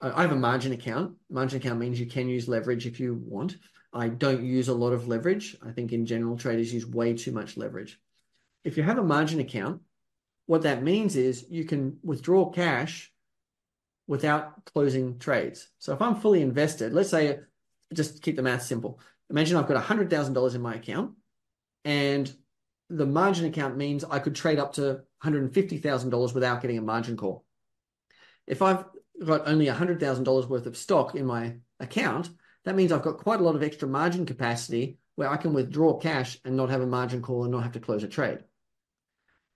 I have a margin account. Margin account means you can use leverage if you want. I don't use a lot of leverage. I think in general, traders use way too much leverage. If you have a margin account, what that means is you can withdraw cash without closing trades. So if I'm fully invested, let's say, just keep the math simple. Imagine I've got $100,000 in my account, and the margin account means I could trade up to $150,000 without getting a margin call. If I've got only $100,000 worth of stock in my account, that means I've got quite a lot of extra margin capacity where I can withdraw cash and not have a margin call and not have to close a trade.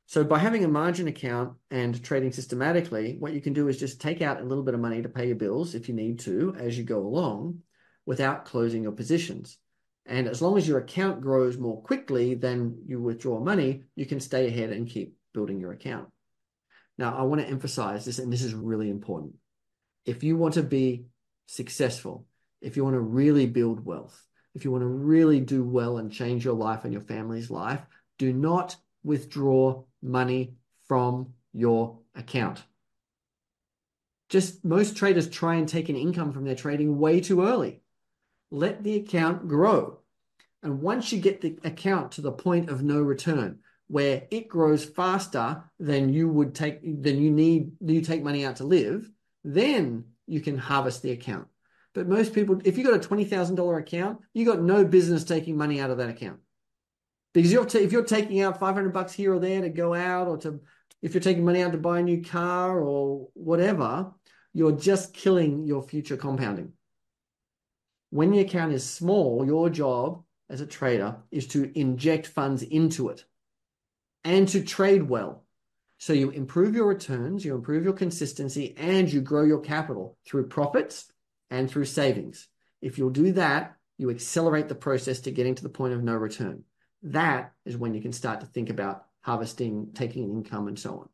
So by having a margin account and trading systematically, what you can do is just take out a little bit of money to pay your bills if you need to as you go along without closing your positions. And as long as your account grows more quickly than you withdraw money, you can stay ahead and keep building your account. Now, I want to emphasize this, and this is really important. If you want to be successful, if you want to really build wealth, if you want to really do well and change your life and your family's life, do not withdraw money from your account. Just most traders try and take an income from their trading way too early. Let the account grow. And once you get the account to the point of no return, where it grows faster than you take money out to live, then you can harvest the account. But most people, if you got a $20,000 account, you got no business taking money out of that account. Because if you're taking out $500 here or there to go out, or if you're taking money out to buy a new car or whatever, you're just killing your future compounding. When the account is small, your job as a trader is to inject funds into it and to trade well. So you improve your returns, you improve your consistency, and you grow your capital through profits and through savings. If you'll do that, you accelerate the process to getting to the point of no return. That is when you can start to think about harvesting, taking an income, and so on.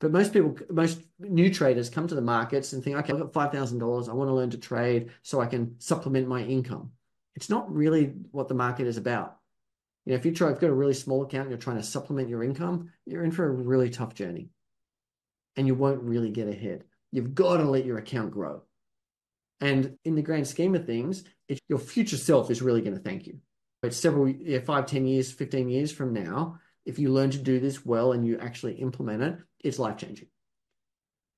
But most new traders come to the markets and think, okay, I've got $5,000. I want to learn to trade so I can supplement my income. It's not really what the market is about. You know, if you've got a really small account and you're trying to supplement your income, you're in for a really tough journey and you won't really get ahead. You've got to let your account grow. And in the grand scheme of things, your future self is really going to thank you. It's 5, 10 years, 15 years from now, if you learn to do this well and you actually implement it, it's life-changing.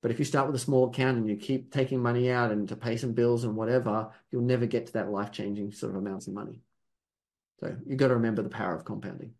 But if you start with a small account and you keep taking money out and to pay some bills and whatever, you'll never get to that life-changing sort of amounts of money. So you've got to remember the power of compounding.